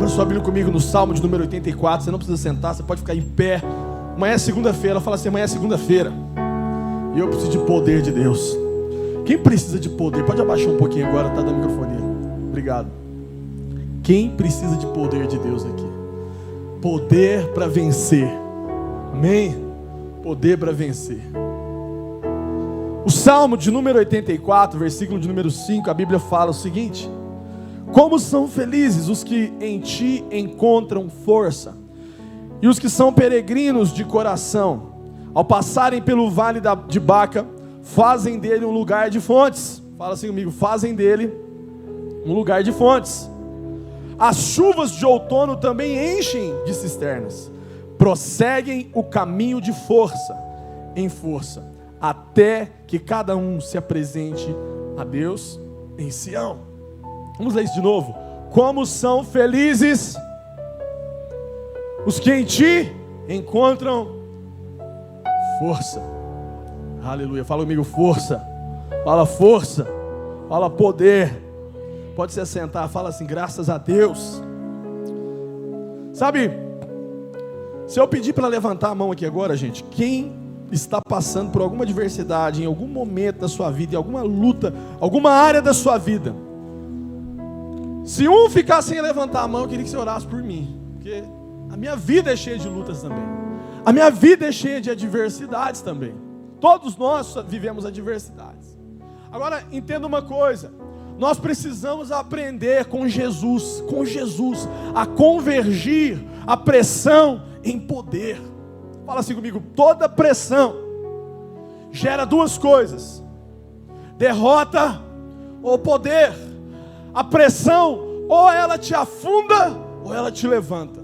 Abra sua Bíblia comigo no Salmo de número 84. Você não precisa sentar, você pode ficar em pé. Amanhã é segunda-feira. Fala assim: amanhã é segunda-feira e eu preciso de poder de Deus. Quem precisa de poder? Pode abaixar um pouquinho agora, tá dando microfonia. Obrigado. Quem precisa de poder de Deus aqui? Poder para vencer. Amém? Poder para vencer. O Salmo de número 84, versículo de número 5, a Bíblia fala o seguinte: como são felizes os que em ti encontram força, e os que são peregrinos de coração, ao passarem pelo vale de Baca, fazem dele um lugar de fontes. Fala assim comigo: fazem dele um lugar de fontes. As chuvas de outono também enchem de cisternas, prosseguem o caminho de força em força, até que cada um se apresente a Deus em Sião. Vamos ler isso de novo. Como são felizes os que em ti encontram força. Aleluia. Fala comigo: força. Fala força. Fala poder. Pode se assentar. Fala assim: graças a Deus. Sabe, se eu pedir para levantar a mão aqui agora, gente, quem está passando por alguma adversidade em algum momento da sua vida, em alguma luta, alguma área da sua vida, se um ficar sem levantar a mão, eu queria que você orasse por mim, porque a minha vida é cheia de lutas também, a minha vida é cheia de adversidades também. Todos nós vivemos adversidades. Agora entenda uma coisa: nós precisamos aprender com Jesus, a convergir a pressão em poder. Fala assim comigo: toda pressão gera duas coisas: derrota ou poder. A pressão, ou ela te afunda, ou ela te levanta.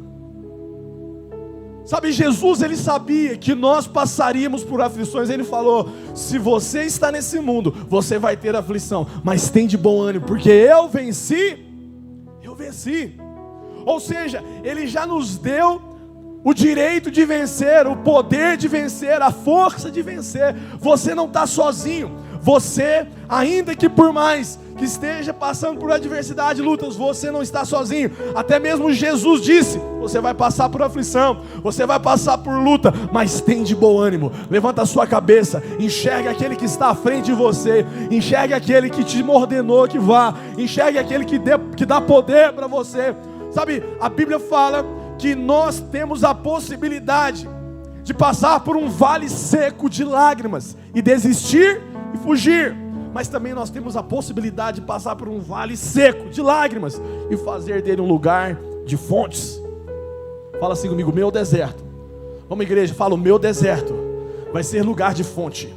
Sabe, Jesus, ele sabia que nós passaríamos por aflições. Ele falou: se você está nesse mundo, você vai ter aflição, mas tem de bom ânimo, porque eu venci. Ou seja, ele já nos deu o direito de vencer, o poder de vencer, a força de vencer. Você não está sozinho. Você, ainda que por mais que esteja passando por adversidade, lutas, você não está sozinho. Até mesmo Jesus disse: você vai passar por aflição, você vai passar por luta, mas tem de bom ânimo. Levanta a sua cabeça, enxergue aquele que está à frente de você, enxergue aquele que te ordenou que vá, enxergue aquele que dá poder para você. Sabe, a Bíblia fala que nós temos a possibilidade de passar por um vale seco de lágrimas e desistir e fugir, mas também nós temos a possibilidade de passar por um vale seco de lágrimas e fazer dele um lugar de fontes. Fala assim comigo: meu deserto. Vamos, igreja, fala: o meu deserto vai ser lugar de fonte.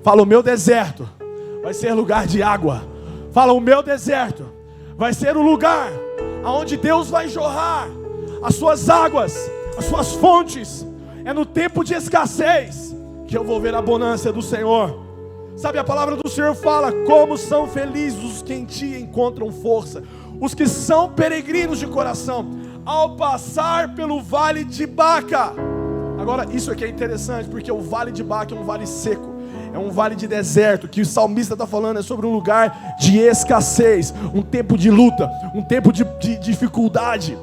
Fala: o meu deserto vai ser lugar de água. Fala: o meu deserto vai ser o lugar aonde Deus vai jorrar as suas águas, as suas fontes. É no tempo de escassez que eu vou ver a bonança do Senhor. Sabe, a palavra do Senhor fala: como são felizes os que em ti encontram força, os que são peregrinos de coração, ao passar pelo vale de Baca. Agora, isso aqui é interessante, porque o vale de Baca é um vale seco, é um vale de deserto. Que o salmista está falando é sobre um lugar de escassez, um tempo de luta, um tempo de dificuldade.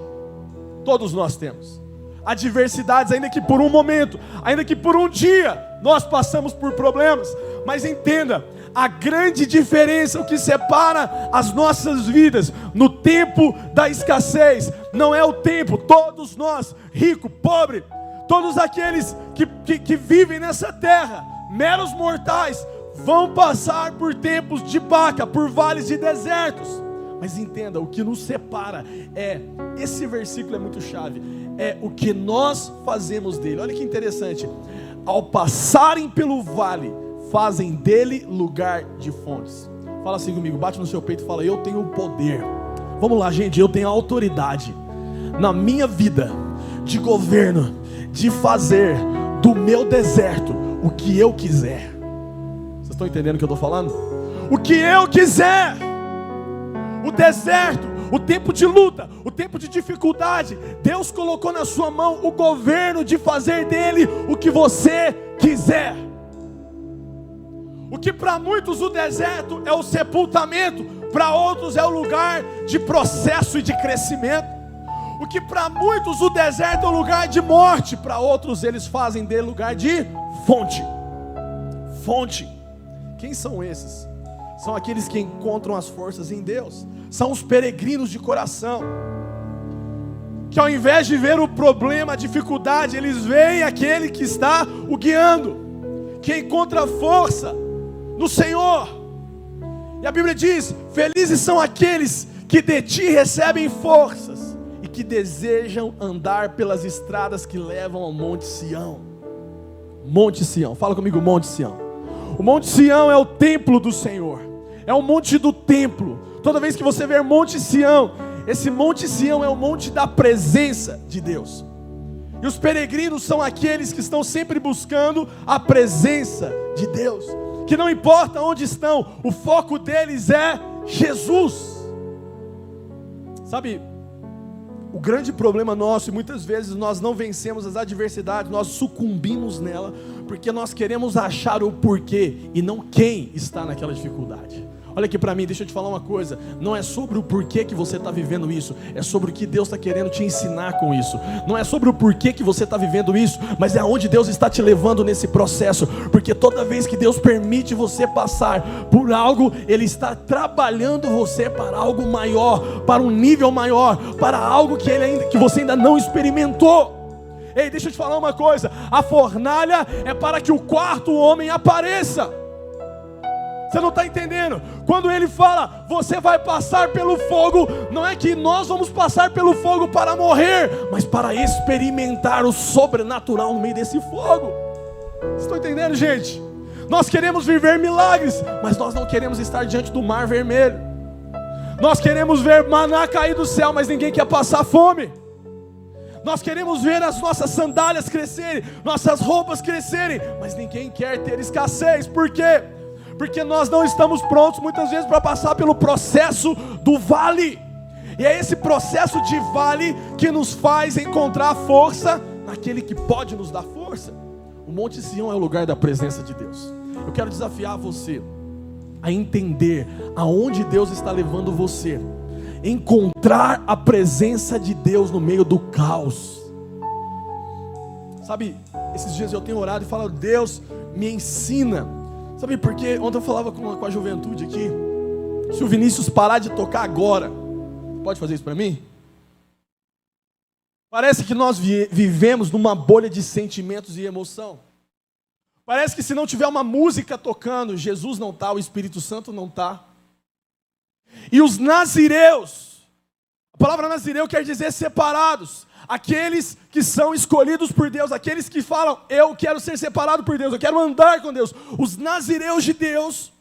Todos nós temos adversidades, ainda que por um momento, ainda que por um dia, nós passamos por problemas. Mas entenda, a grande diferença, o que separa as nossas vidas no tempo da escassez, não é o tempo. Todos nós, rico, pobre, todos aqueles que vivem nessa terra, meros mortais, vão passar por tempos de Baca, por vales de desertos. Mas entenda, o que nos separa esse versículo é muito chave, é o que nós fazemos dele. Olha que interessante: ao passarem pelo vale, fazem dele lugar de fontes. Fala assim comigo, bate no seu peito e fala: eu tenho o poder. Vamos lá, gente, eu tenho a autoridade na minha vida de governo, de fazer do meu deserto o que eu quiser. Vocês estão entendendo o que eu estou falando? O que eu quiser. O deserto, o tempo de luta, o tempo de dificuldade, Deus colocou na sua mão o governo de fazer dele o que você quiser. O que para muitos o deserto é o sepultamento, para outros é o lugar de processo e de crescimento. O que para muitos o deserto é um lugar de morte, para outros eles fazem dele lugar de fonte. Fonte. Quem são esses? São aqueles que encontram as forças em Deus. São os peregrinos de coração, que ao invés de ver o problema, a dificuldade, eles veem aquele que está o guiando, que encontra força no Senhor. E a Bíblia diz: felizes são aqueles que de ti recebem forças e que desejam andar pelas estradas que levam ao Monte Sião. Monte Sião, fala comigo, Monte Sião. O Monte Sião é o templo do Senhor, é o monte do templo. Toda vez que você ver Monte Sião, esse Monte Sião é o monte da presença de Deus. E os peregrinos são aqueles que estão sempre buscando a presença de Deus, que não importa onde estão, o foco deles é Jesus. Sabe, o grande problema nosso, e muitas vezes nós não vencemos as adversidades, nós sucumbimos nela, porque nós queremos achar o porquê e não quem está naquela dificuldade. Olha aqui para mim, deixa eu te falar uma coisa. Não é sobre o porquê que você está vivendo isso, é sobre o que Deus está querendo te ensinar com isso. Não é sobre o porquê que você está vivendo isso, mas é aonde Deus está te levando nesse processo. Porque toda vez que Deus permite você passar por algo, Ele está trabalhando você para algo maior, para um nível maior, para algo que você ainda não experimentou. Ei, deixa eu te falar uma coisa. A fornalha é para que o quarto homem apareça. Você não está entendendo? Quando ele fala, você vai passar pelo fogo, não é que nós vamos passar pelo fogo para morrer, mas para experimentar o sobrenatural no meio desse fogo. Vocês estão entendendo, gente? Nós queremos viver milagres, mas nós não queremos estar diante do mar vermelho. Nós queremos ver maná cair do céu, mas ninguém quer passar fome. Nós queremos ver as nossas sandálias crescerem, nossas roupas crescerem, mas ninguém quer ter escassez. Por quê? Porque nós não estamos prontos muitas vezes para passar pelo processo do vale. E é esse processo de vale que nos faz encontrar força naquele que pode nos dar força. O Monte Sião é o lugar da presença de Deus. Eu quero desafiar você a entender aonde Deus está levando você. Encontrar a presença de Deus no meio do caos. Sabe, esses dias eu tenho orado e falado: Deus, me ensina. Sabe por quê? Ontem eu falava com a juventude aqui. Se o Vinícius parar de tocar agora, pode fazer isso para mim? Parece que nós vivemos numa bolha de sentimentos e emoção. Parece que se não tiver uma música tocando, Jesus não está, o Espírito Santo não está. E os nazireus, a palavra nazireu quer dizer separados. Aqueles que são escolhidos por Deus, aqueles que falam: eu quero ser separado por Deus, eu quero andar com Deus. Os nazireus de Deus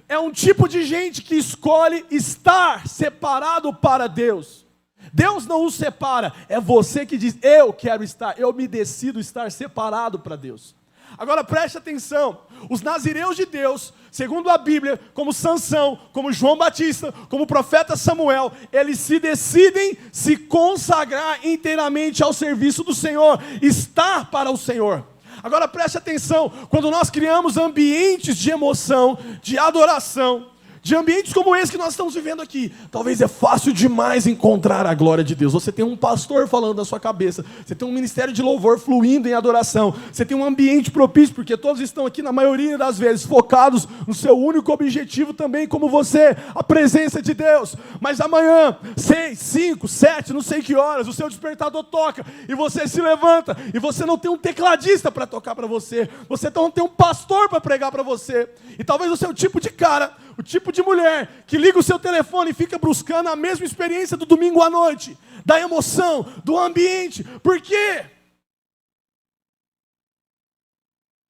é um tipo de gente que escolhe estar separado para Deus. Deus não os separa, é você que diz: eu quero estar, eu me decido estar separado para Deus. Agora preste atenção, os nazireus de Deus, segundo a Bíblia, como Sansão, como João Batista, como o profeta Samuel, eles se decidem se consagrar inteiramente ao serviço do Senhor, estar para o Senhor. Agora preste atenção, quando nós criamos ambientes de emoção, de adoração, de ambientes como esse que nós estamos vivendo aqui, talvez é fácil demais encontrar a glória de Deus. Você tem um pastor falando na sua cabeça, você tem um ministério de louvor fluindo em adoração, você tem um ambiente propício, porque todos estão aqui, na maioria das vezes, focados no seu único objetivo também, como você, a presença de Deus. Mas amanhã, 6, 5, 7, não sei que horas, o seu despertador toca, e você se levanta, e você não tem um tecladista para tocar para você, você não tem um pastor para pregar para você, e talvez o seu tipo de cara, o tipo de mulher que liga o seu telefone e fica buscando a mesma experiência do domingo à noite, da emoção, do ambiente. Por quê?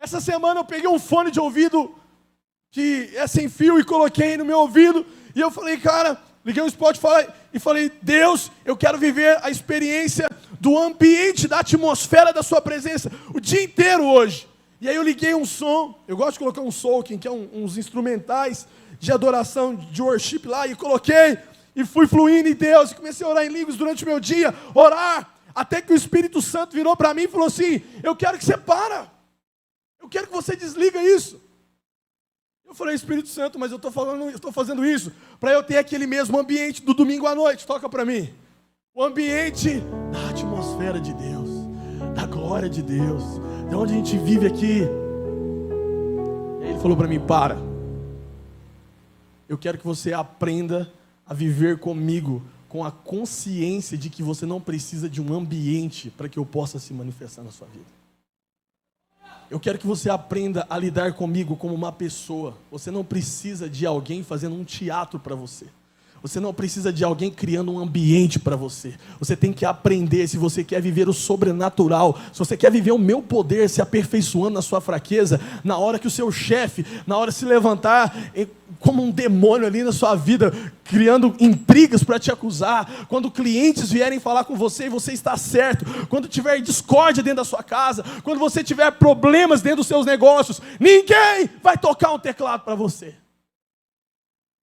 Essa semana eu peguei um fone de ouvido que é sem fio e coloquei no meu ouvido, e eu falei: cara, liguei o Spotify e falei: Deus, eu quero viver a experiência do ambiente, da atmosfera da sua presença o dia inteiro hoje. E aí eu liguei um som, eu gosto de colocar um soaking, que é uns instrumentais de adoração, de worship lá, e coloquei, e fui fluindo em Deus, e comecei a orar em línguas durante o meu dia, orar, até que o Espírito Santo virou para mim e falou assim: eu quero que você para, eu quero que você desliga isso. Eu falei: Espírito Santo, mas eu estou fazendo isso para eu ter aquele mesmo ambiente do domingo à noite, toca para mim. o ambiente da atmosfera de Deus, da glória de Deus, de onde a gente vive aqui. E aí ele falou para mim: para, eu quero que você aprenda a viver comigo com a consciência de que você não precisa de um ambiente para que eu possa se manifestar na sua vida. Eu quero que você aprenda a lidar comigo como uma pessoa. Você não precisa de alguém fazendo um teatro para você. Você não precisa de alguém criando um ambiente para você. Você tem que aprender, se você quer viver o sobrenatural, se você quer viver o meu poder, se aperfeiçoando na sua fraqueza, na hora que o seu chefe, na hora de se levantar como um demônio ali na sua vida, criando intrigas para te acusar, quando clientes vierem falar com você e você está certo, quando tiver discórdia dentro da sua casa, quando você tiver problemas dentro dos seus negócios, ninguém vai tocar um teclado para você.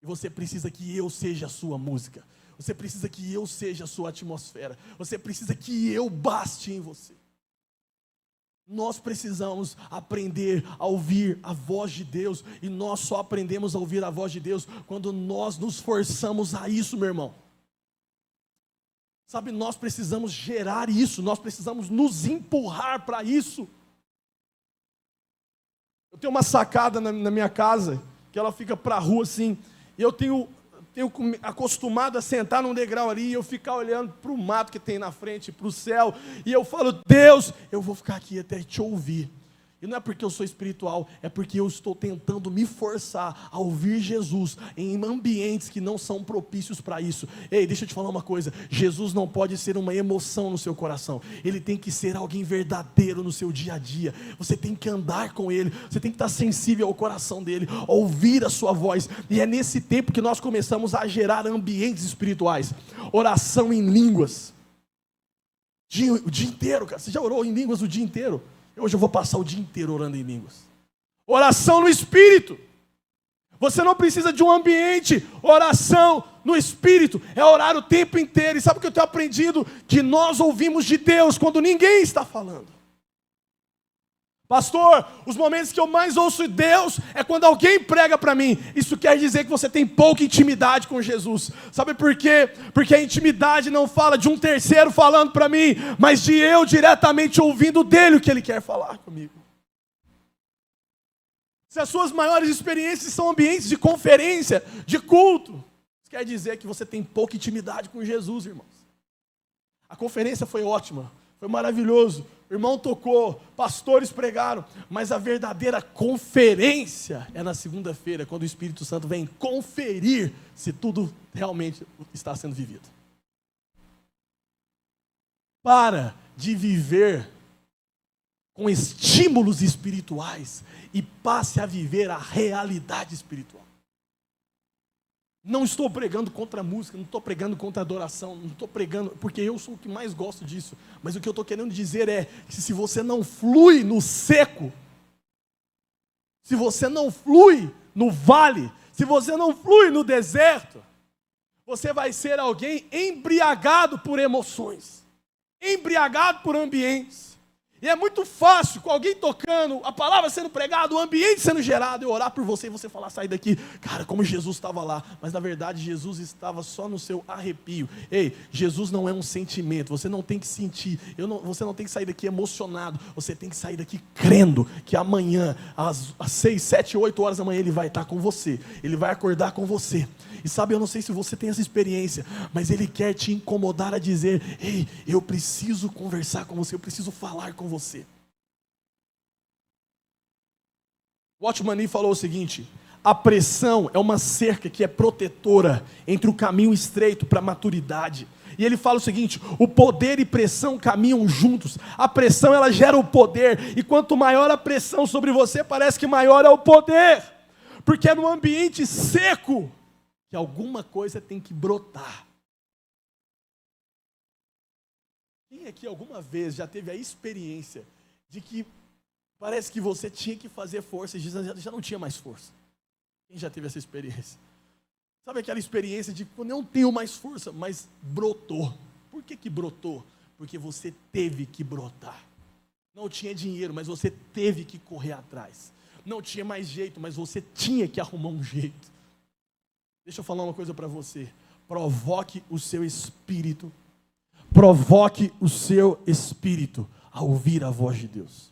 E você precisa que eu seja a sua música. Você precisa que eu seja a sua atmosfera. Você precisa que eu baste em você. Nós precisamos aprender a ouvir a voz de Deus. E nós só aprendemos a ouvir a voz de Deus quando nós nos forçamos a isso, meu irmão. Sabe, nós precisamos gerar isso. Nós precisamos nos empurrar para isso. Eu tenho uma sacada na minha casa, que ela fica para a rua assim. E eu tenho acostumado a sentar num degrau ali e eu ficar olhando para o mato que tem na frente, para o céu. E eu falo: Deus, eu vou ficar aqui até te ouvir. E não é porque eu sou espiritual, é porque eu estou tentando me forçar a ouvir Jesus em ambientes que não são propícios para isso. Ei, deixa eu te falar uma coisa: Jesus não pode ser uma emoção no seu coração. Ele tem que ser alguém verdadeiro no seu dia a dia. Você tem que andar com Ele, você tem que estar sensível ao coração dEle, ouvir a sua voz. E é nesse tempo que nós começamos a gerar ambientes espirituais. Oração em línguas. O dia inteiro, cara. Você já orou em línguas o dia inteiro? Hoje eu vou passar o dia inteiro orando em línguas. Oração no Espírito. Você não precisa de um ambiente. Oração no Espírito é orar o tempo inteiro. E sabe o que eu tenho aprendido? Que nós ouvimos de Deus quando ninguém está falando. Pastor, os momentos que eu mais ouço de Deus é quando alguém prega para mim. Isso quer dizer que você tem pouca intimidade com Jesus. Sabe por quê? Porque a intimidade não fala de um terceiro falando para mim, mas de eu diretamente ouvindo dele o que ele quer falar comigo. Se as suas maiores experiências são ambientes de conferência, de culto, isso quer dizer que você tem pouca intimidade com Jesus, irmãos. A conferência foi ótima, foi maravilhoso. O irmão tocou, pastores pregaram, mas a verdadeira conferência é na segunda-feira, quando o Espírito Santo vem conferir se tudo realmente está sendo vivido. Para de viver com estímulos espirituais e passe a viver a realidade espiritual. Não estou pregando contra a música, não estou pregando contra a adoração, não estou pregando, porque eu sou o que mais gosto disso. Mas o que eu estou querendo dizer é que se você não flui no seco, se você não flui no vale, se você não flui no deserto, você vai ser alguém embriagado por emoções, embriagado por ambientes. E é muito fácil, com alguém tocando, a palavra sendo pregada, o ambiente sendo gerado, eu orar por você e você falar: sai daqui, cara, como Jesus estava lá. Mas na verdade Jesus estava só no seu arrepio. Ei, Jesus não é um sentimento, você não tem que sentir, você não tem que sair daqui emocionado, você tem que sair daqui crendo que amanhã, às 6, 7, 8 horas da manhã, Ele vai estar com você, Ele vai acordar com você. E sabe, eu não sei se você tem essa experiência, mas Ele quer te incomodar a dizer: ei, eu preciso conversar com você, eu preciso falar com você. Watchman Nee falou o seguinte: a pressão é uma cerca que é protetora entre o caminho estreito para a maturidade. E ele fala o seguinte: o poder e pressão caminham juntos. A pressão, ela gera o poder, e quanto maior a pressão sobre você, parece que maior é o poder, porque é num ambiente seco que alguma coisa tem que brotar. Quem aqui alguma vez já teve a experiência de que parece que você tinha que fazer força e já não tinha mais força? Quem já teve essa experiência? Sabe aquela experiência de quando eu não tenho mais força, mas brotou? Por que brotou? Porque você teve que brotar. Não tinha dinheiro, mas você teve que correr atrás. Não tinha mais jeito, mas você tinha que arrumar um jeito. Deixa eu falar uma coisa para você. Provoque o seu espírito provoque o seu espírito a ouvir a voz de Deus.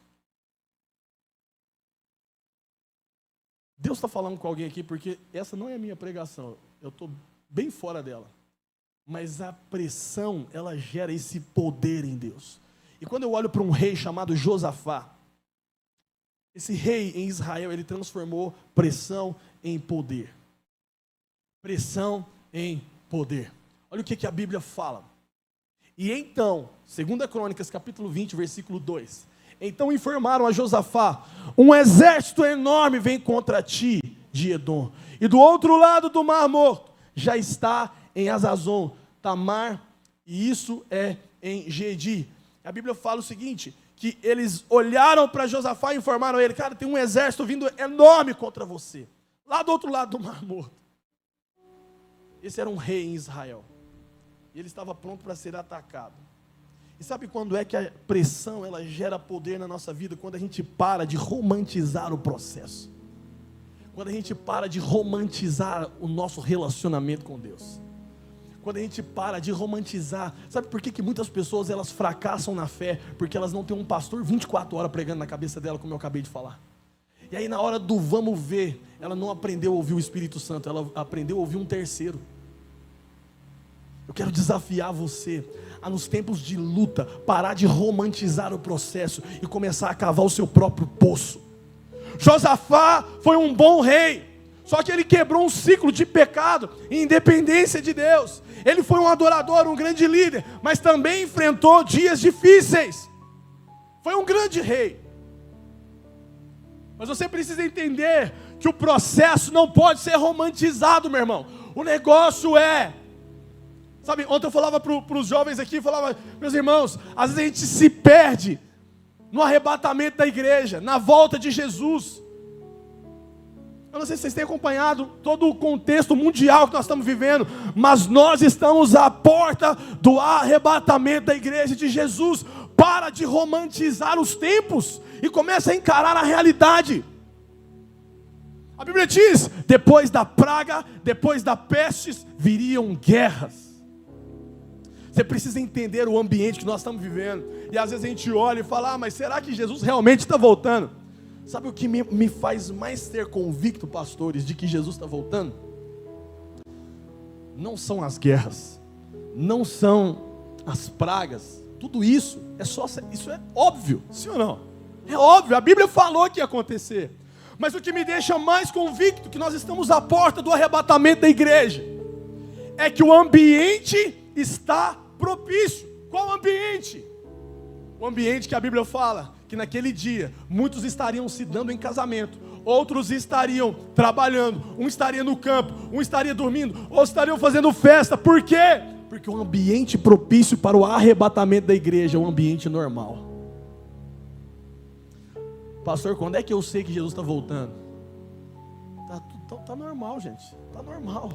Deus está falando com alguém aqui, porque essa não é a minha pregação, eu estou bem fora dela. Mas a pressão, ela gera esse poder em Deus. E quando eu olho para um rei chamado Josafá, esse rei em Israel, ele transformou pressão em poder. Pressão em poder. Olha o que a Bíblia fala. E então, 2 Crônicas, capítulo 20, versículo 2. Então informaram a Josafá: um exército enorme vem contra ti, de Edom. E do outro lado do Mar Morto, já está em Azazon, Tamar, e isso é em Gedi. A Bíblia fala o seguinte, que eles olharam para Josafá e informaram ele: cara, tem um exército vindo enorme contra você, lá do outro lado do Mar Morto. Esse era um rei em Israel, e ele estava pronto para ser atacado. E sabe quando é que a pressão, ela gera poder na nossa vida? Quando a gente para de romantizar o processo, quando a gente para de romantizar o nosso relacionamento com Deus, quando a gente para de romantizar. Sabe por que muitas pessoas elas fracassam na fé? Porque elas não têm um pastor 24 horas pregando na cabeça dela, como eu acabei de falar. E aí na hora do vamos ver, ela não aprendeu a ouvir o Espírito Santo, ela aprendeu a ouvir um terceiro. Eu quero desafiar você a, nos tempos de luta, parar de romantizar o processo e começar a cavar o seu próprio poço. Josafá foi um bom rei, só que ele quebrou um ciclo de pecado e independência de Deus. Ele foi um adorador, um grande líder, mas também enfrentou dias difíceis. Foi um grande rei. Mas você precisa entender que o processo não pode ser romantizado, meu irmão. O negócio é... Sabe, ontem eu falava para os jovens aqui, falava: meus irmãos, às vezes a gente se perde no arrebatamento da igreja, na volta de Jesus. Eu não sei se vocês têm acompanhado todo o contexto mundial que nós estamos vivendo, mas nós estamos à porta do arrebatamento da igreja de Jesus. Para de romantizar os tempos e começa a encarar a realidade. A Bíblia diz: depois da praga, depois da peste, viriam guerras. Você precisa entender o ambiente que nós estamos vivendo. E às vezes a gente olha e fala: mas será que Jesus realmente está voltando? Sabe o que me faz mais ter convicto, pastores, de que Jesus está voltando? Não são as guerras, não são as pragas. Tudo isso isso é óbvio, sim ou não? É óbvio, a Bíblia falou que ia acontecer. Mas o que me deixa mais convicto que nós estamos à porta do arrebatamento da igreja é que o ambiente está propício. Qual ambiente? O ambiente que a Bíblia fala que naquele dia muitos estariam se dando em casamento, outros estariam trabalhando, um estaria no campo, um estaria dormindo, outros estariam fazendo festa. Por quê? Porque o ambiente propício para o arrebatamento da igreja é um ambiente normal. Pastor, quando é que eu sei que Jesus está voltando? Tá normal, gente, tá normal.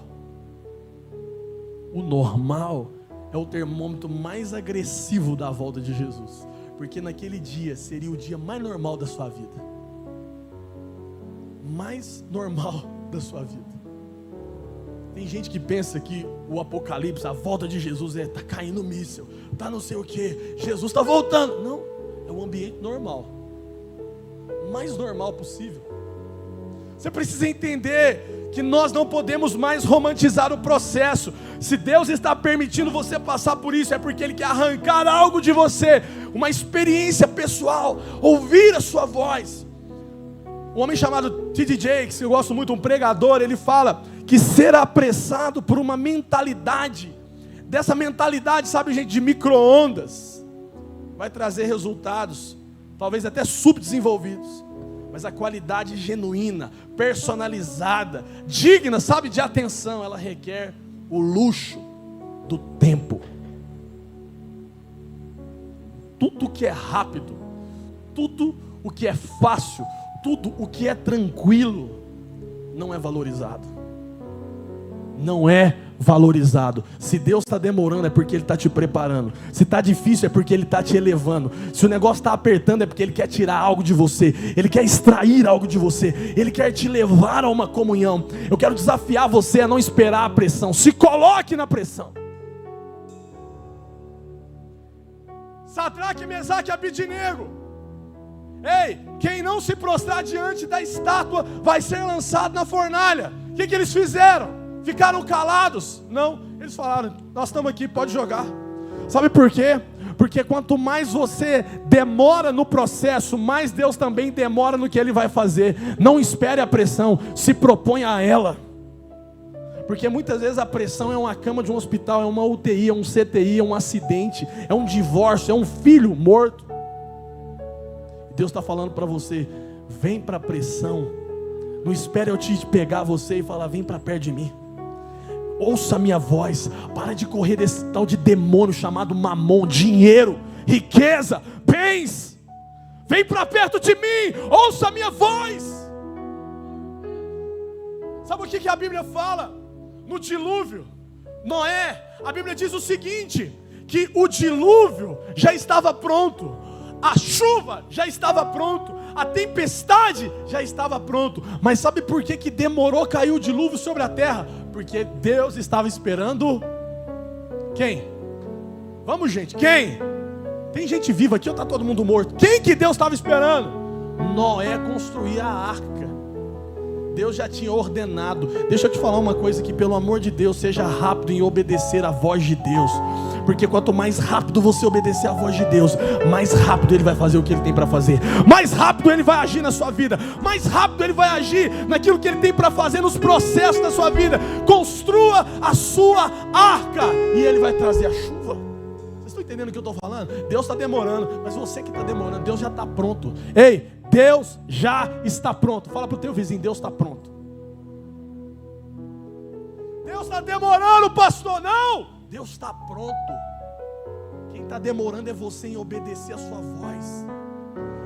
O normal é o termômetro mais agressivo da volta de Jesus, porque naquele dia seria o dia mais normal da sua vida. Mais normal da sua vida. Tem gente que pensa que o Apocalipse, a volta de Jesus tá caindo míssil, tá não sei o que, Jesus está voltando. Não, é um ambiente normal, o mais normal possível. Você precisa entender que nós não podemos mais romantizar o processo. Se Deus está permitindo você passar por isso, é porque Ele quer arrancar algo de você, uma experiência pessoal, ouvir a sua voz. Um homem chamado T.D. Jakes, eu gosto muito, um pregador, ele fala que ser apressado por uma mentalidade, dessa mentalidade, sabe, gente, de micro-ondas, vai trazer resultados, talvez até subdesenvolvidos, mas a qualidade genuína, personalizada, digna, sabe, de atenção, ela requer o luxo do tempo. Tudo que é rápido, tudo o que é fácil, tudo o que é tranquilo, não é valorizado. Não é valorizado. Se Deus está demorando, é porque Ele está te preparando. Se está difícil, é porque Ele está te elevando. Se o negócio está apertando, é porque Ele quer tirar algo de você. Ele quer extrair algo de você. Ele quer te levar a uma comunhão. Eu quero desafiar você a não esperar a pressão. Se coloque na pressão. Sadraque, Mesaque e Abidnego. Ei, quem não se prostrar diante da estátua vai ser lançado na fornalha. O que eles fizeram? Ficaram calados? Não, eles falaram: nós estamos aqui, pode jogar. Sabe por quê? Porque quanto mais você demora no processo, mais Deus também demora no que Ele vai fazer. Não espere a pressão, se proponha a ela. Porque muitas vezes a pressão é uma cama de um hospital, é uma UTI, é um CTI, é um acidente, é um divórcio, é um filho morto. Deus está falando para você: vem para a pressão. Não espere eu te pegar você e falar: vem para perto de mim. Ouça a minha voz. Para de correr desse tal de demônio chamado mamon, dinheiro, riqueza, bens. Vem para perto de mim. Ouça a minha voz. Sabe o que a Bíblia fala? No dilúvio, Noé, a Bíblia diz o seguinte: que o dilúvio já estava pronto, a chuva já estava pronto, a tempestade já estava pronto. Mas sabe por que demorou cair o dilúvio sobre a terra? Porque Deus estava esperando quem? Vamos, gente, quem? Tem gente viva aqui ou está todo mundo morto? Quem que Deus estava esperando? Noé construir a arca. Deus já tinha ordenado. Deixa eu te falar uma coisa aqui, pelo amor de Deus, seja rápido em obedecer a voz de Deus. Porque quanto mais rápido você obedecer a voz de Deus, mais rápido Ele vai fazer o que Ele tem para fazer. Mais rápido Ele vai agir na sua vida. Mais rápido Ele vai agir naquilo que Ele tem para fazer, nos processos da sua vida. Construa a sua arca e Ele vai trazer a chuva. Vocês estão entendendo o que eu estou falando? Deus está demorando, mas você que está demorando, Deus já está pronto. Ei, Deus já está pronto. Fala para o teu vizinho: Deus está pronto. Deus está demorando, pastor. Não, Deus está pronto. Quem está demorando é você em obedecer a sua voz.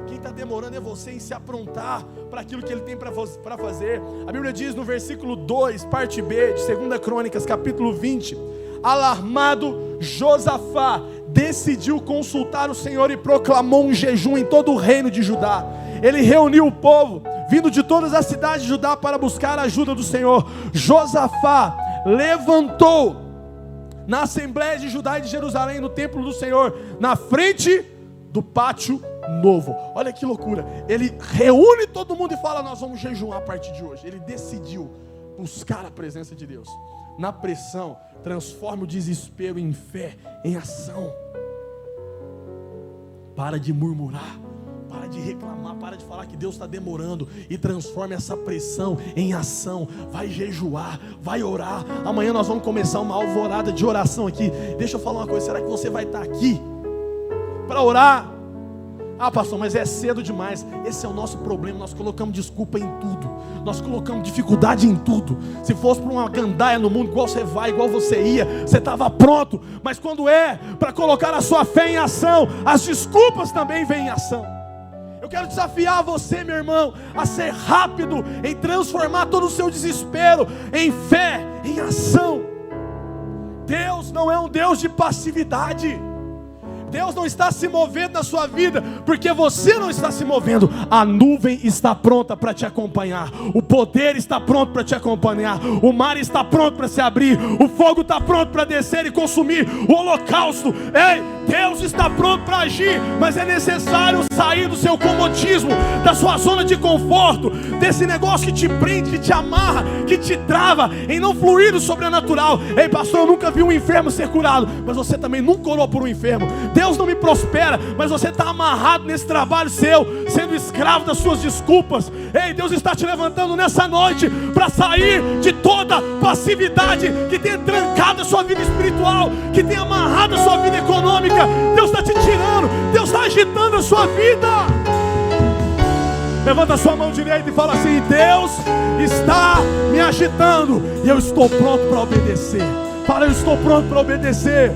Quem está demorando é você em se aprontar para aquilo que Ele tem para fazer. A Bíblia diz no versículo 2, parte B, de 2 Crônicas, capítulo 20: alarmado, Josafá decidiu consultar o Senhor e proclamou um jejum em todo o reino de Judá. Ele reuniu o povo, vindo de todas as cidades de Judá, para buscar a ajuda do Senhor. Josafá levantou na Assembleia de Judá e de Jerusalém, no templo do Senhor, na frente do pátio novo. Olha que loucura. Ele reúne todo mundo e fala: nós vamos jejuar a partir de hoje. Ele decidiu buscar a presença de Deus. Na pressão, transforma o desespero em fé, em ação. Para de murmurar, para de reclamar, para de falar que Deus está demorando, e transforme essa pressão em ação. Vai jejuar, vai orar. Amanhã nós vamos começar uma alvorada de oração aqui. Deixa eu falar uma coisa: será que você vai estar aqui para orar? Ah, pastor, mas é cedo demais. Esse é o nosso problema. Nós colocamos desculpa em tudo, nós colocamos dificuldade em tudo. Se fosse para uma gandaia no mundo, igual você vai, igual você ia, você estava pronto. Mas quando é para colocar a sua fé em ação, as desculpas também vêm em ação. Eu quero desafiar você, meu irmão, a ser rápido em transformar todo o seu desespero em fé, em ação. Deus não é um Deus de passividade. Deus não está se movendo na sua vida porque você não está se movendo. A nuvem está pronta para te acompanhar, o poder está pronto para te acompanhar, o mar está pronto para se abrir, o fogo está pronto para descer e consumir o holocausto. Ei, Deus está pronto para agir, mas é necessário sair do seu comodismo, da sua zona de conforto, desse negócio que te prende, que te amarra, que te trava em não fluir do sobrenatural. Ei, pastor, eu nunca vi um enfermo ser curado, mas você também nunca orou por um enfermo. Deus não me prospera, mas você está amarrado nesse trabalho seu, sendo escravo das suas desculpas. Ei, Deus está te levantando nessa noite para sair de toda passividade que tem trancado a sua vida espiritual, que tem amarrado a sua vida econômica. Deus está te tirando, Deus está agitando a sua vida. Levanta a sua mão direita e fala assim: Deus está me agitando e eu estou pronto para obedecer. Fala: eu estou pronto para obedecer.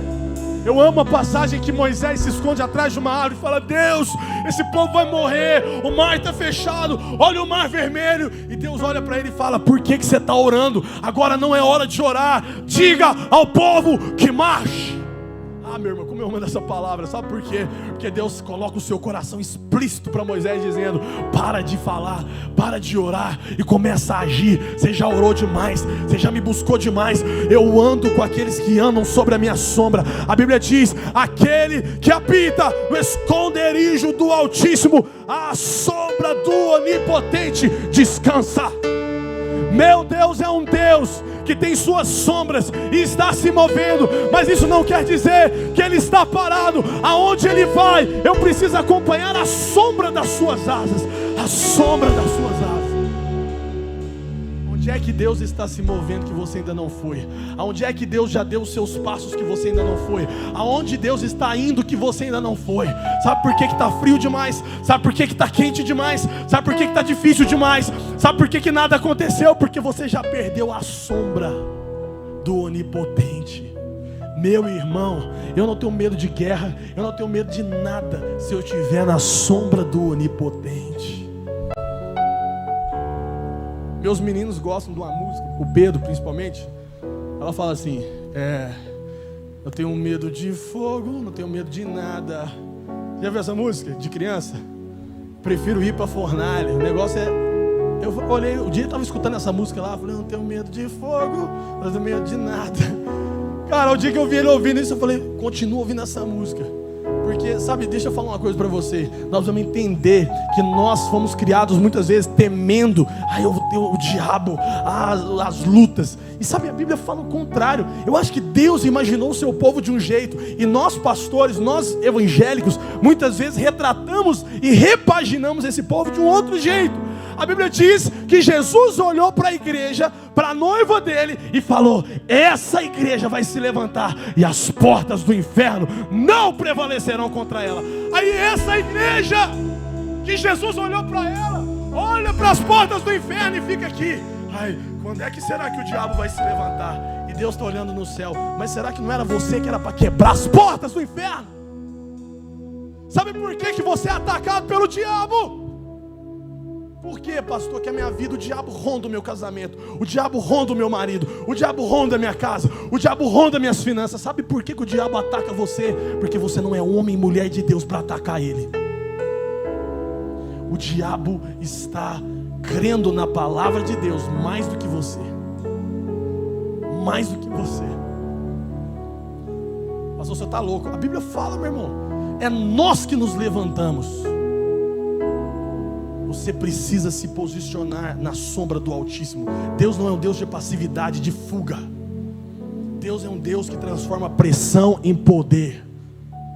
Eu amo a passagem que Moisés se esconde atrás de uma árvore e fala: Deus, esse povo vai morrer, o mar está fechado, olha o mar vermelho. E Deus olha para ele e fala: por que você está orando? Agora não é hora de orar. Diga ao povo que marche. Ah, meu irmão, como eu amo essa palavra, sabe por quê? Porque Deus coloca o seu coração explícito para Moisés, dizendo: para de falar, para de orar e começa a agir. Você já orou demais, você já me buscou demais. Eu ando com aqueles que andam sobre a minha sombra. A Bíblia diz: aquele que habita no esconderijo do Altíssimo, à sombra do Onipotente descansa. Meu Deus é um Deus que tem suas sombras e está se movendo, mas isso não quer dizer que Ele está parado. Aonde Ele vai, eu preciso acompanhar a sombra das suas asas. A sombra das suas asas. Onde é que Deus está se movendo que você ainda não foi? Aonde é que Deus já deu os seus passos que você ainda não foi? Aonde Deus está indo que você ainda não foi? Sabe por que está frio demais? Sabe por que está quente demais? Sabe por que está difícil demais? Sabe por que nada aconteceu? Porque você já perdeu a sombra do Onipotente. Meu irmão, eu não tenho medo de guerra, eu não tenho medo de nada se eu estiver na sombra do Onipotente. Meus meninos gostam de uma música, o Pedro principalmente. Ela fala assim: eu tenho medo de fogo, não tenho medo de nada. Já viu essa música de criança? Prefiro ir para a fornalha. O negócio é... Eu olhei, o dia eu estava escutando essa música lá, eu falei: não tenho medo de fogo, não tenho medo de nada. Cara, o dia que eu vi ele ouvindo isso, eu falei: continua ouvindo essa música. Porque, sabe, deixa eu falar uma coisa para você. Nós vamos entender que nós fomos criados muitas vezes temendo o diabo, as lutas. E sabe, a Bíblia fala o contrário. Eu acho que Deus imaginou o seu povo de um jeito, e nós pastores, nós evangélicos, muitas vezes retratamos e repaginamos esse povo de um outro jeito. A Bíblia diz que Jesus olhou para a igreja, para a noiva dele, e falou: essa igreja vai se levantar e as portas do inferno não prevalecerão contra ela. Aí essa igreja que Jesus olhou para ela, olha para as portas do inferno e fica aqui: ai, quando é que será que o diabo vai se levantar? E Deus está olhando no céu: mas será que não era você que era para quebrar as portas do inferno? Sabe por que você é atacado pelo diabo? Por quê, pastor? Que a minha vida, o diabo ronda o meu casamento, o diabo ronda o meu marido, o diabo ronda a minha casa, o diabo ronda minhas finanças. Sabe por que o diabo ataca você? Porque você não é homem e mulher de Deus para atacar ele. O diabo está crendo na palavra de Deus mais do que você. Mais do que você. Pastor, você está louco? A Bíblia fala, meu irmão, é nós que nos levantamos. Você precisa se posicionar na sombra do Altíssimo. Deus não é um Deus de passividade, de fuga. Deus é um Deus que transforma pressão em poder.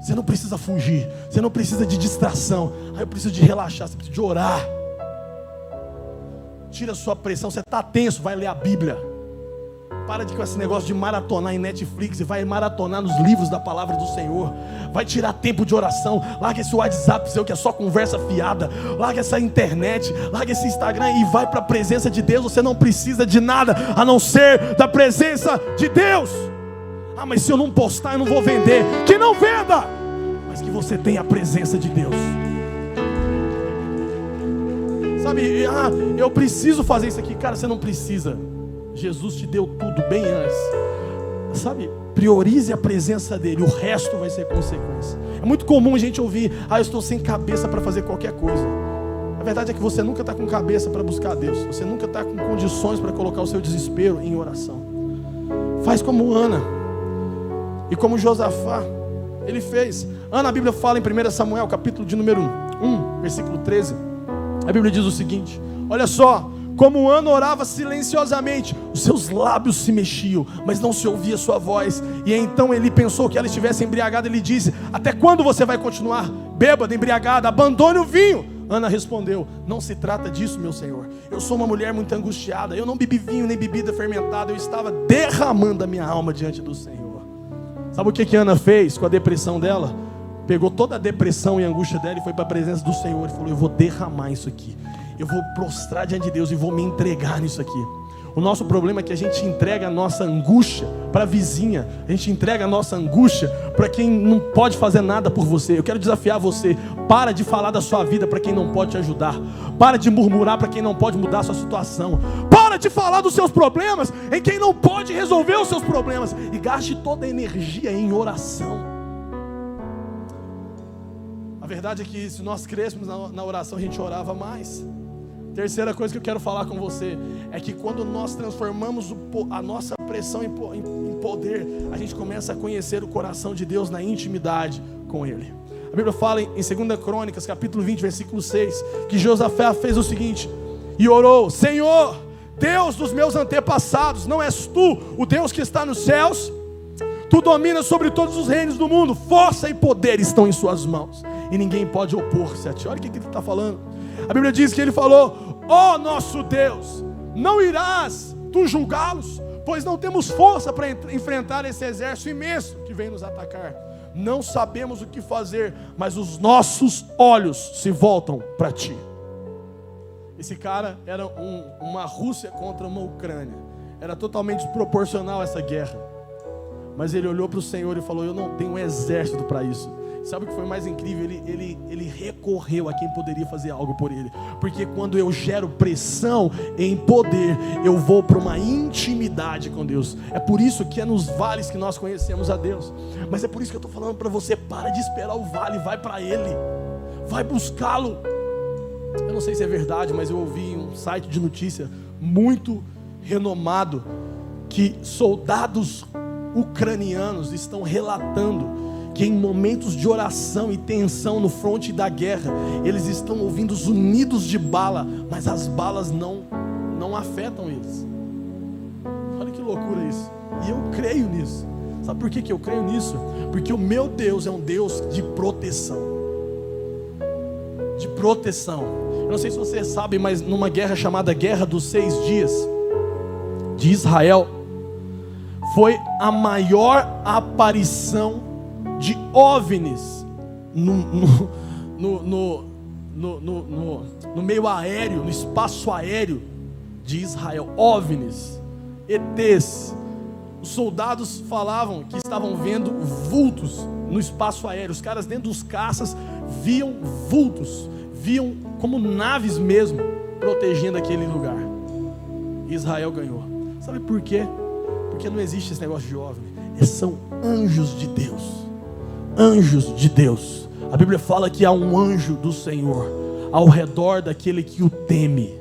Você não precisa fugir, você não precisa de distração. Eu preciso de relaxar, você precisa de orar. Tira a sua pressão, você está tenso, vai ler a Bíblia. Para com esse negócio de maratonar em Netflix e vai maratonar nos livros da palavra do Senhor. Vai tirar tempo de oração. Larga esse WhatsApp seu que é só conversa fiada. Larga essa internet, larga esse Instagram e vai para a presença de Deus. Você não precisa de nada a não ser da presença de Deus. Ah, mas se eu não postar eu não vou vender. Que não venda, mas que você tenha a presença de Deus. Sabe, eu preciso fazer isso aqui. Cara, você não precisa. Jesus te deu tudo bem antes. Sabe, priorize a presença dele, o resto vai ser consequência. É muito comum a gente ouvir: eu estou sem cabeça para fazer qualquer coisa. A verdade é que você nunca está com cabeça para buscar a Deus. Você nunca está com condições para colocar o seu desespero em oração. Faz como Ana e como Josafá ele fez. Ana, a Bíblia fala em 1 Samuel, capítulo de número 1, versículo 13. A Bíblia diz o seguinte: olha só, como Ana orava silenciosamente, os seus lábios se mexiam, mas não se ouvia sua voz. E então ele pensou que ela estivesse embriagada. Ele disse: até quando você vai continuar bêbada, embriagada? Abandone o vinho. Ana respondeu: não se trata disso, meu senhor. Eu sou uma mulher muito angustiada. Eu não bebi vinho nem bebida fermentada. Eu estava derramando a minha alma diante do Senhor. Sabe o que Ana fez com a depressão dela? Pegou toda a depressão e a angústia dela e foi para a presença do Senhor e falou: eu vou derramar isso aqui. Eu vou prostrar diante de Deus e vou me entregar nisso aqui. O nosso problema é que a gente entrega a nossa angústia para a vizinha. A gente entrega a nossa angústia para quem não pode fazer nada por você. Eu quero desafiar você: para de falar da sua vida para quem não pode te ajudar. Para de murmurar para quem não pode mudar a sua situação. Para de falar dos seus problemas em quem não pode resolver os seus problemas. E gaste toda a energia em oração. A verdade é que se nós crescêssemos na oração, a gente orava mais. Terceira coisa que eu quero falar com você é que quando nós transformamos a nossa pressão em poder, a gente começa a conhecer o coração de Deus na intimidade com Ele. A Bíblia fala em 2 Crônicas, capítulo 20, versículo 6, que Josafá fez o seguinte, e orou: Senhor, Deus dos meus antepassados, não és tu o Deus que está nos céus? Tu dominas sobre todos os reinos do mundo, força e poder estão em suas mãos, e ninguém pode opor-se a ti. Olha o que ele está falando. A Bíblia diz que ele falou: ó nosso Deus, não irás tu julgá-los, pois não temos força para enfrentar esse exército imenso que vem nos atacar. Não sabemos o que fazer, mas os nossos olhos se voltam para ti. Esse cara era uma Rússia contra uma Ucrânia. Era totalmente desproporcional essa guerra. Mas ele olhou para o Senhor e falou: eu não tenho um exército para isso. Sabe o que foi mais incrível? Ele recorreu a quem poderia fazer algo por ele. Porque quando eu gero pressão em poder, eu vou para uma intimidade com Deus. É por isso que é nos vales que nós conhecemos a Deus. Mas é por isso que eu estou falando para você: para de esperar o vale, vai para Ele, vai buscá-lo. Eu não sei se é verdade, mas eu ouvi em um site de notícia muito renomado que soldados ucranianos estão relatando que em momentos de oração e tensão no fronte da guerra, eles estão ouvindo os unidos de bala, mas as balas não afetam eles. Olha que loucura isso. E eu creio nisso. Sabe por que eu creio nisso? Porque o meu Deus é um Deus de proteção. De proteção. Eu não sei se você sabe, mas numa guerra chamada Guerra dos 6 Dias de Israel, foi a maior aparição de OVNIs no meio aéreo, no espaço aéreo de Israel. OVNIs, ETs. Os soldados falavam que estavam vendo vultos no espaço aéreo. Os caras dentro dos caças viam vultos, viam como naves mesmo protegendo aquele lugar. Israel ganhou. Sabe por quê? Porque não existe esse negócio de OVNI. São anjos de Deus. Anjos de Deus. A Bíblia fala que há um anjo do Senhor ao redor daquele que o teme.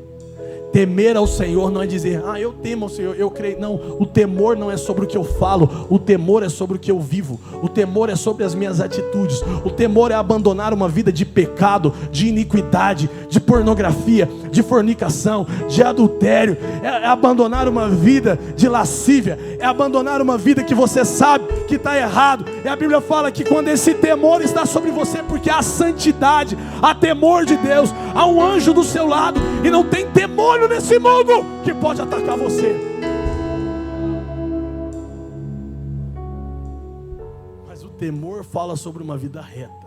Temer ao Senhor não é dizer: eu temo ao Senhor, eu creio. Não, o temor não é sobre o que eu falo, o temor é sobre o que eu vivo. O temor é sobre as minhas atitudes. O temor é abandonar uma vida de pecado, de iniquidade, de pornografia, de fornicação, de adultério. É abandonar uma vida de lascívia. É abandonar uma vida que você sabe que está errado. E a Bíblia fala que quando esse temor está sobre você, porque há santidade, há temor de Deus, há um anjo do seu lado, e não tem demônio nesse mundo que pode atacar você. Mas o temor fala sobre uma vida reta.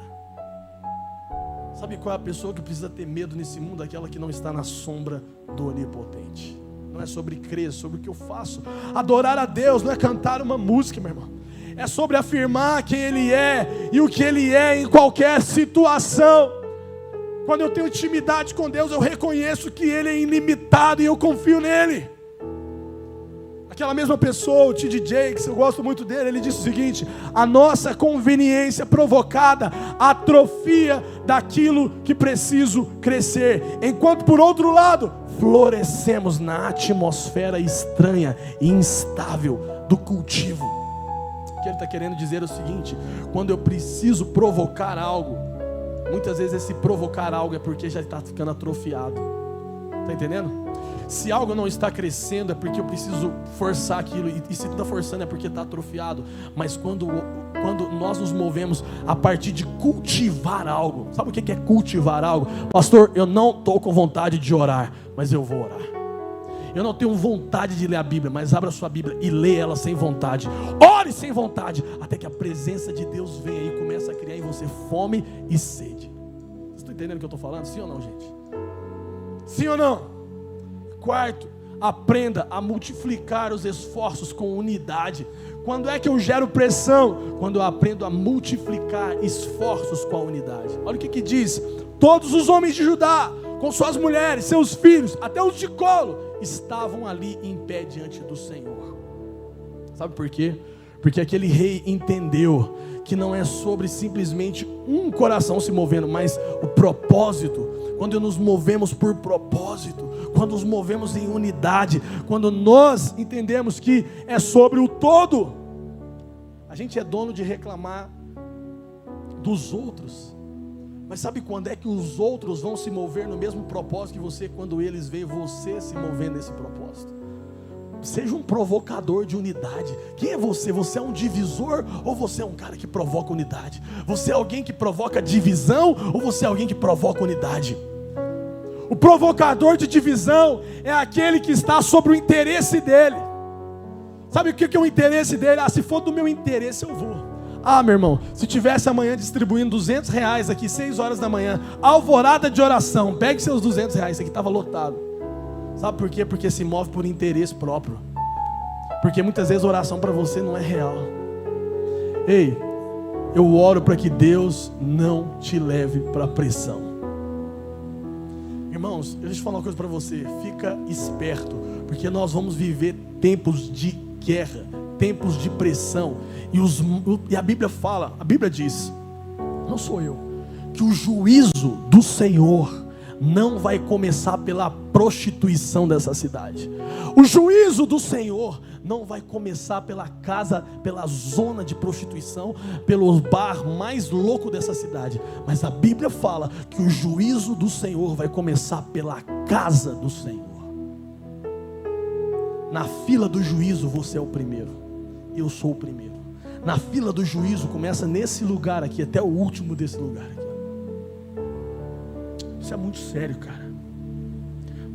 Sabe qual é a pessoa que precisa ter medo nesse mundo? Aquela que não está na sombra do Onipotente. Não é sobre crer, é sobre o que eu faço. Adorar a Deus não é cantar uma música, meu irmão. É sobre afirmar quem Ele é e o que Ele é em qualquer situação. Quando eu tenho intimidade com Deus, eu reconheço que Ele é ilimitado e eu confio nele. Aquela mesma pessoa, o T.D. Jakes, eu gosto muito dele, ele disse o seguinte: a nossa conveniência provocada atrofia daquilo que preciso crescer, enquanto por outro lado, florescemos na atmosfera estranha e instável do cultivo. O que ele está querendo dizer é o seguinte: quando eu preciso provocar algo, muitas vezes esse provocar algo é porque já está ficando atrofiado. Está entendendo? Se algo não está crescendo é porque eu preciso forçar aquilo. E se está forçando é porque está atrofiado. Mas quando nós nos movemos a partir de cultivar algo. Sabe o que é cultivar algo? Pastor, eu não estou com vontade de orar, mas eu vou orar. Eu não tenho vontade de ler a Bíblia, mas abra a sua Bíblia e lê ela sem vontade. Ore sem vontade, até que a presença de Deus venha e comece a criar em você fome e sede. Vocês estão entendendo o que eu estou falando? Sim ou não, gente? Sim ou não? Quarto, aprenda a multiplicar os esforços com unidade. Quando é que eu gero pressão? Quando eu aprendo a multiplicar esforços com a unidade. Olha o que diz: todos os homens de Judá, com suas mulheres, seus filhos, até os de colo, estavam ali em pé diante do Senhor. Sabe por quê? Porque aquele rei entendeu que não é sobre simplesmente um coração se movendo, mas o propósito. Quando nos movemos por propósito, quando nos movemos em unidade, quando nós entendemos que é sobre o todo, a gente é dono de reclamar dos outros. Mas sabe quando é que os outros vão se mover no mesmo propósito que você? Quando eles veem você se movendo nesse propósito. Seja um provocador de unidade. Quem é você? Você é um divisor ou você é um cara que provoca unidade? Você é alguém que provoca divisão ou você é alguém que provoca unidade? O provocador de divisão é aquele que está sobre o interesse dele. Sabe o que é o interesse dele? Se for do meu interesse eu vou. Meu irmão, se tivesse amanhã distribuindo R$200 aqui, 6 horas da manhã, alvorada de oração, pegue seus R$200, aqui estava lotado. Sabe por quê? Porque se move por interesse próprio. Porque muitas vezes a oração para você não é real. Ei, eu oro para que Deus não te leve para a pressão. Irmãos, deixa eu falar uma coisa para você. Fica esperto, porque nós vamos viver tempos de guerra, tempos de pressão. E a Bíblia fala, a Bíblia diz, não sou eu, que o juízo do Senhor não vai começar pela prostituição dessa cidade. O juízo do Senhor não vai começar pela casa, pela zona de prostituição, pelo bar mais louco dessa cidade. Mas a Bíblia fala que o juízo do Senhor vai começar pela casa do Senhor. Na fila do juízo você é o primeiro. Eu sou o primeiro. Na fila do juízo começa nesse lugar aqui, até o último desse lugar aqui. Isso é muito sério, cara.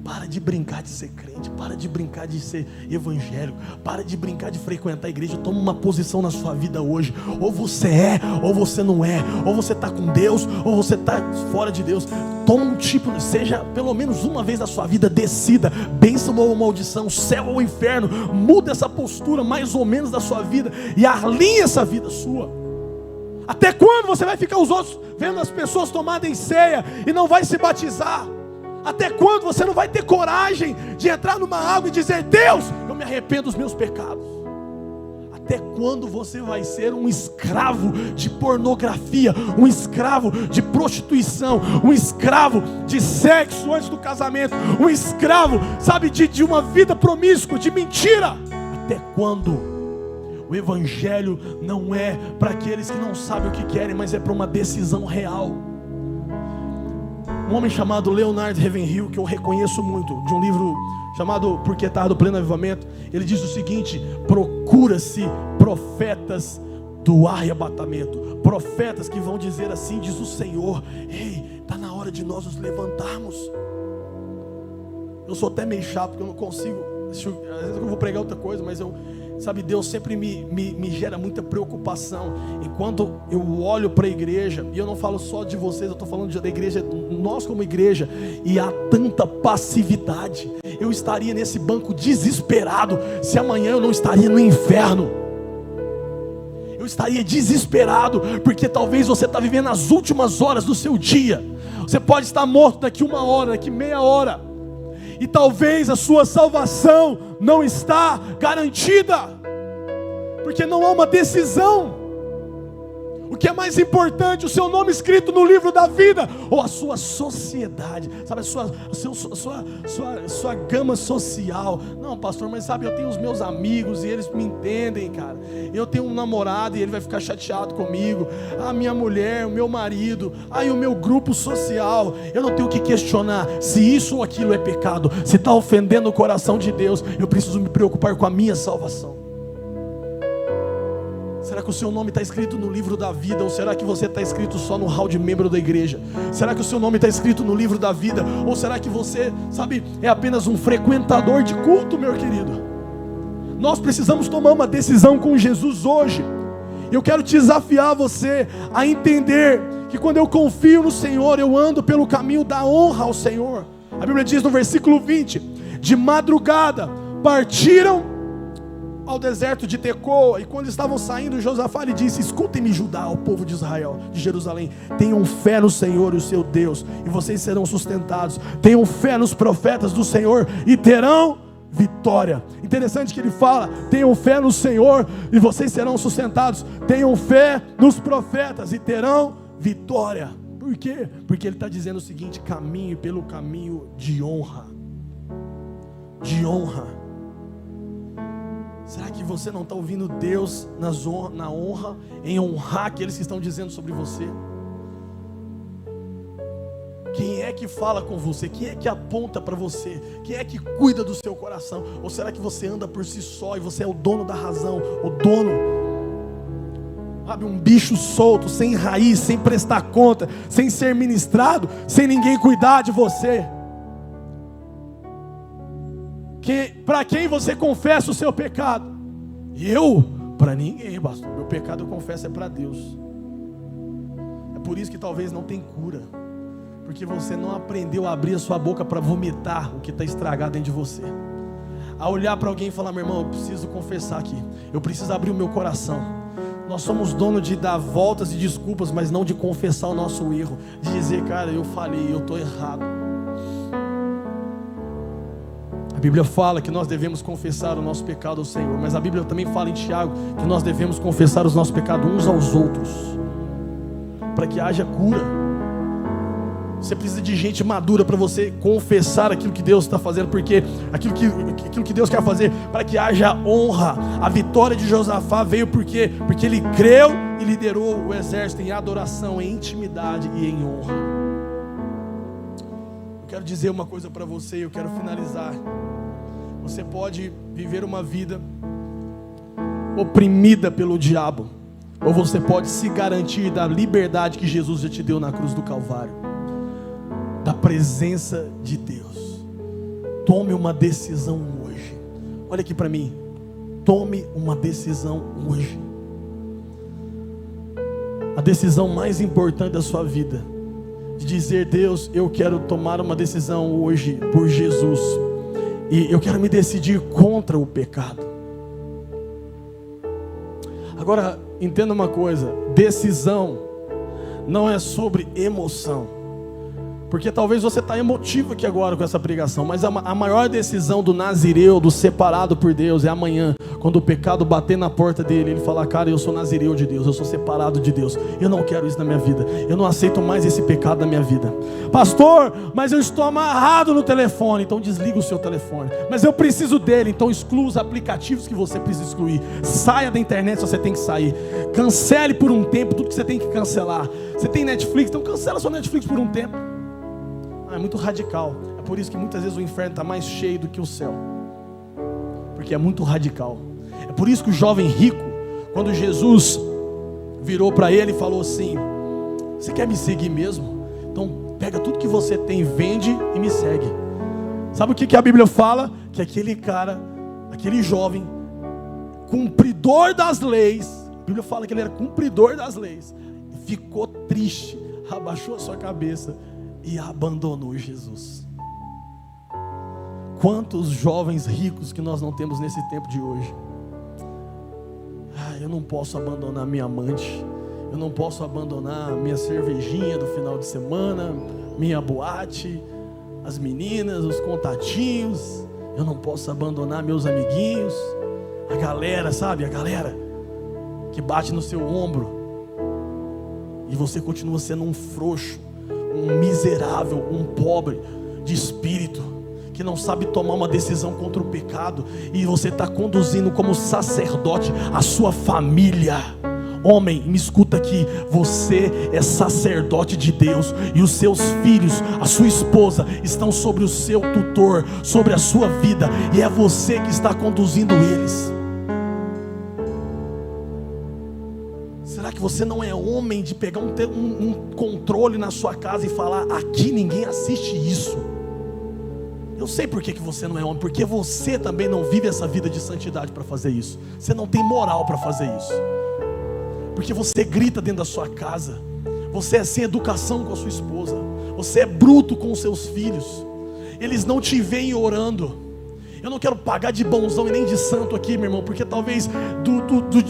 Para de brincar de ser crente, para de brincar de ser evangélico, para de brincar de frequentar a igreja. Toma uma posição na sua vida hoje. Ou você é, ou você não é. Ou você está com Deus, ou você está fora de Deus. Toma um tipo, seja pelo menos uma vez na sua vida, decida, bênção ou maldição, céu ou inferno. Muda essa postura mais ou menos da sua vida e alinha essa vida sua. Até quando você vai ficar os outros vendo as pessoas tomarem ceia e não vai se batizar? Até quando você não vai ter coragem de entrar numa água e dizer: Deus, eu me arrependo dos meus pecados? Até quando você vai ser um escravo de pornografia, um escravo de prostituição, um escravo de sexo antes do casamento, um escravo, sabe, de uma vida promíscua, de mentira? Até quando? O evangelho não é para aqueles que não sabem o que querem, mas é para uma decisão real. Um homem chamado Leonard Ravenhill, que eu reconheço muito, de um livro chamado Porque Tarda o Pleno Avivamento, ele diz o seguinte: procura-se profetas do arrebatamento, profetas que vão dizer assim, diz o Senhor: ei, está na hora de nós nos levantarmos. Eu sou até meio chato, porque eu não consigo, às vezes eu vou pregar outra coisa, mas Deus sempre me gera muita preocupação. Enquanto eu olho para a igreja, e eu não falo só de vocês, eu estou falando da igreja, nós como igreja, e há tanta passividade. Eu estaria nesse banco desesperado se amanhã eu não estaria no inferno. Eu estaria desesperado, porque talvez você está vivendo as últimas horas do seu dia. Você pode estar morto daqui 1 hora, daqui meia hora, e talvez a sua salvação não está garantida, porque não há uma decisão. O que é mais importante, o seu nome escrito no livro da vida, ou a sua sociedade, sabe, a sua gama social? Não, pastor, mas sabe, eu tenho os meus amigos e eles me entendem, cara. Eu tenho um namorado e ele vai ficar chateado comigo. Minha mulher, o meu marido, o meu grupo social. Eu não tenho que questionar se isso ou aquilo é pecado. Se está ofendendo o coração de Deus, eu preciso me preocupar com a minha salvação. Será que o seu nome está escrito no livro da vida? Ou será que você está escrito só no hall de membro da igreja? Será que o seu nome está escrito no livro da vida? Ou será que você, é apenas um frequentador de culto, meu querido? Nós precisamos tomar uma decisão com Jesus hoje. Eu quero te desafiar você a entender que quando eu confio no Senhor, eu ando pelo caminho da honra ao Senhor. A Bíblia diz no versículo 20: de madrugada partiram ao deserto de Tecoa, e quando estavam saindo, Josafá lhe disse: escutem-me, Judá, o povo de Israel, de Jerusalém, tenham fé no Senhor, o seu Deus, e vocês serão sustentados. Tenham fé nos profetas do Senhor e terão vitória. Interessante que ele fala: tenham fé no Senhor e vocês serão sustentados. Tenham fé nos profetas e terão vitória. Por quê? Porque ele está dizendo o seguinte: caminhe pelo caminho de honra. De honra. Será que você não está ouvindo Deus na honra, em honrar aqueles que estão dizendo sobre você? Quem é que fala com você? Quem é que aponta para você? Quem é que cuida do seu coração? Ou será que você anda por si só e você é o dono da razão? O dono, sabe, um bicho solto, sem raiz, sem prestar conta, sem ser ministrado, sem ninguém cuidar de você? Para quem você confessa o seu pecado? Eu? Para ninguém, pastor. Meu pecado eu confesso é para Deus. É por isso que talvez não tem cura, porque você não aprendeu a abrir a sua boca para vomitar o que está estragado dentro de você. A olhar para alguém e falar: meu irmão, eu preciso confessar aqui, eu preciso abrir o meu coração. Nós somos donos de dar voltas e desculpas, mas não de confessar o nosso erro, de dizer: cara, eu falhei, eu estou errado. A Bíblia fala que nós devemos confessar o nosso pecado ao Senhor, mas a Bíblia também fala em Tiago que nós devemos confessar os nossos pecados uns aos outros, para que haja cura. Você precisa de gente madura para você confessar aquilo que Deus está fazendo, porque aquilo que Deus quer fazer, para que haja honra. A vitória de Josafá veio porque ele creu e liderou o exército em adoração, em intimidade e em honra. Eu quero dizer uma coisa para você e eu quero finalizar. Você pode viver uma vida oprimida pelo diabo, ou você pode se garantir da liberdade que Jesus já te deu na cruz do Calvário, da presença de Deus. Tome uma decisão hoje. Olha aqui para mim. Tome uma decisão hoje. A decisão mais importante da sua vida, de dizer: Deus, eu quero tomar uma decisão hoje por Jesus, e eu quero me decidir contra o pecado. Agora, entenda uma coisa: decisão não é sobre emoção. Porque talvez você está emotivo aqui agora com essa pregação, mas a maior decisão do nazireu, do separado por Deus, é amanhã, quando o pecado bater na porta dele, ele falar: cara, eu sou nazireu de Deus, eu sou separado de Deus, eu não quero isso na minha vida, eu não aceito mais esse pecado na minha vida. Pastor, mas eu estou amarrado no telefone. Então desliga o seu telefone. Mas eu preciso dele, então exclua os aplicativos que você precisa excluir. Saia da internet se você tem que sair. Cancele por um tempo tudo que você tem que cancelar. Você tem Netflix, então cancela sua Netflix por um tempo. É muito radical. É por isso que muitas vezes o inferno está mais cheio do que o céu, porque é muito radical. É por isso que o jovem rico, quando Jesus virou para ele e falou assim: você quer me seguir mesmo? Então pega tudo que você tem, vende e me segue. Sabe o que a Bíblia fala? Que aquele cara, aquele jovem, cumpridor das leis, a Bíblia fala que ele era cumpridor das leis, ficou triste, abaixou a sua cabeça e abandonou Jesus. Quantos jovens ricos que nós não temos nesse tempo de hoje? Eu não posso abandonar minha amante, eu não posso abandonar minha cervejinha do final de semana, minha boate, as meninas, os contatinhos, eu não posso abandonar meus amiguinhos, a galera, sabe, a galera que bate no seu ombro, e você continua sendo um frouxo, um miserável, um pobre de espírito, que não sabe tomar uma decisão contra o pecado, e você está conduzindo como sacerdote a sua família. Homem, me escuta aqui, você é sacerdote de Deus, e os seus filhos, a sua esposa, estão sobre o seu tutor, sobre a sua vida, e é você que está conduzindo eles. Será que você não é homem de pegar um controle na sua casa e falar: aqui ninguém assiste isso? Eu sei por que você não é homem, porque você também não vive essa vida de santidade para fazer isso. Você não tem moral para fazer isso, porque você grita dentro da sua casa, você é sem educação com a sua esposa, você é bruto com os seus filhos, eles não te veem orando. Eu não quero pagar de bonzão e nem de santo aqui, meu irmão, porque talvez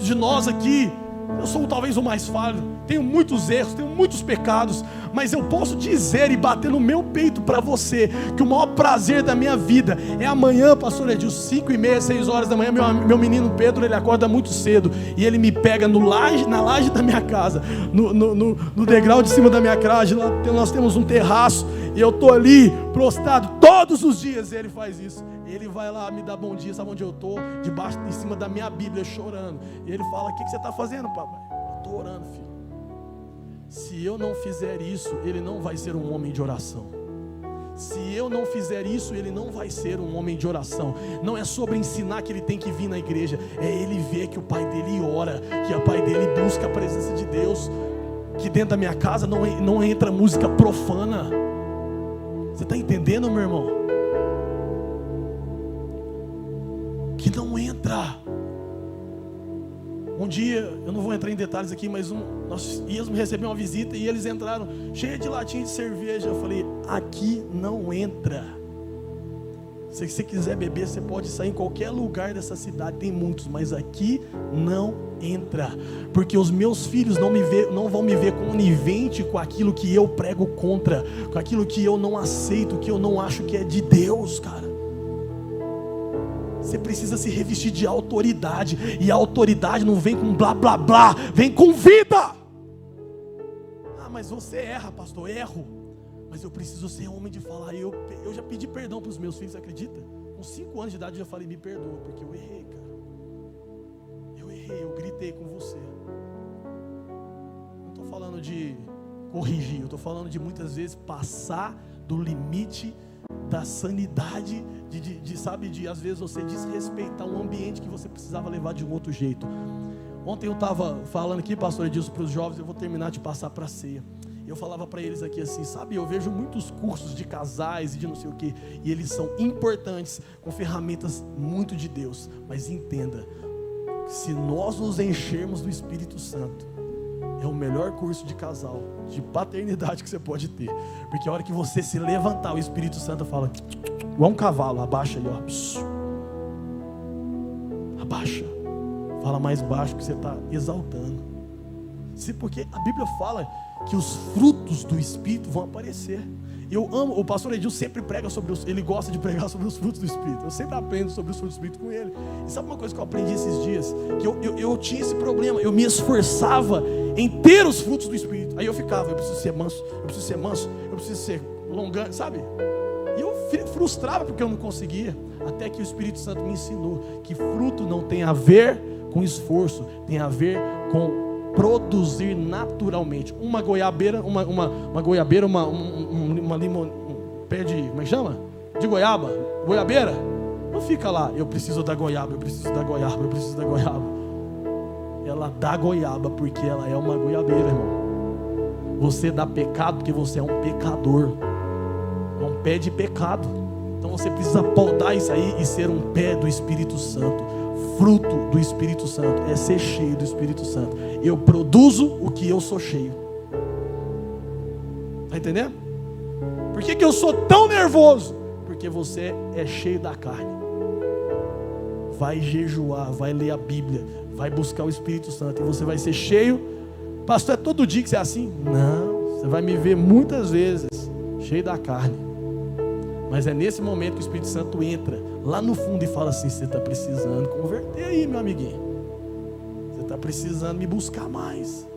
de nós aqui, eu sou talvez o mais falho, tenho muitos erros, tenho muitos pecados, Mas eu posso dizer e bater no meu peito para você que o maior prazer da minha vida é amanhã, pastor Edilson, 5h30, 6 horas da manhã, meu menino Pedro, ele acorda muito cedo e ele me pega na laje da minha casa, no degrau de cima da minha casa. Lá nós temos um terraço e eu estou ali prostrado todos os dias. Ele faz isso. Ele vai lá me dar bom dia, sabe onde eu estou? Debaixo, em cima da minha Bíblia, chorando. E ele fala: o que você está fazendo, papai? Eu estou orando, filho. Se eu não fizer isso, ele não vai ser um homem de oração. Se eu não fizer isso, ele não vai ser um homem de oração. Não é sobre ensinar que ele tem que vir na igreja, é ele ver que o pai dele ora, que o pai dele busca a presença de Deus, que dentro da minha casa não entra música profana. Você está entendendo, meu irmão? Que não entra. Um dia, eu não vou entrar em detalhes aqui, mas nós íamos receber uma visita e eles entraram cheio de latinha de cerveja. Eu falei: aqui não entra. Se você quiser beber, você pode sair em qualquer lugar dessa cidade, tem muitos, mas aqui não entra, porque os meus filhos não vão me ver conivente com aquilo que eu prego contra, com aquilo que eu não aceito, que eu não acho que é de Deus, cara. Você precisa se revestir de autoridade, e a autoridade não vem com blá blá blá, vem com vida. Ah, mas você erra, pastor. Erro, mas eu preciso ser homem de falar. Eu já pedi perdão para os meus filhos, acredita? Com 5 anos de idade eu já falei: me perdoa, porque eu errei, cara. Eu errei, eu gritei com você. Não estou falando de corrigir, eu estou falando de muitas vezes passar do limite da sanidade, de às vezes você desrespeitar um ambiente que você precisava levar de um outro jeito. Ontem eu estava falando aqui, pastor Edilson, para os jovens, eu vou terminar de passar para a ceia. Eu falava para eles aqui assim, sabe, eu vejo muitos cursos de casais e de não sei o que, e eles são importantes, com ferramentas muito de Deus, mas entenda, se nós nos enchermos do Espírito Santo, é o melhor curso de casal, de paternidade que você pode ter. Porque a hora que você se levantar, o Espírito Santo fala, igual um cavalo, abaixa aí, ó. Abaixa. Fala mais baixo que você está exaltando. Porque a Bíblia fala que os frutos do Espírito vão aparecer. Eu amo, o pastor Edilson sempre prega ele gosta de pregar sobre os frutos do Espírito. Eu sempre aprendo sobre os frutos do Espírito com ele. E sabe uma coisa que eu aprendi esses dias? Que eu tinha esse problema, eu me esforçava em ter os frutos do Espírito. Aí eu ficava, eu preciso ser manso, eu preciso ser longante, sabe? E eu frustrava porque eu não conseguia. Até que o Espírito Santo me ensinou que fruto não tem a ver com esforço, tem a ver com produzir naturalmente. Uma goiabeira, uma goiabeira, uma limão, pé de, como é que chama? De goiaba, goiabeira, não fica lá, eu preciso da goiaba, eu preciso da goiaba, eu preciso da goiaba. Ela dá goiaba porque ela é uma goiabeira, irmão. Você dá pecado porque você é um pecador, é um pé de pecado. Então você precisa podar isso aí e ser um pé do Espírito Santo. Fruto do Espírito Santo é ser cheio do Espírito Santo. Eu produzo o que eu sou cheio. Está entendendo? Por que eu sou tão nervoso? Porque você é cheio da carne. Vai jejuar, vai ler a Bíblia, vai buscar o Espírito Santo e você vai ser cheio. Pastor, é todo dia que você é assim? Não, você vai me ver muitas vezes cheio da carne. Mas é nesse momento que o Espírito Santo entra lá no fundo e fala assim: você está precisando converter aí, meu amiguinho. Você está precisando me buscar mais.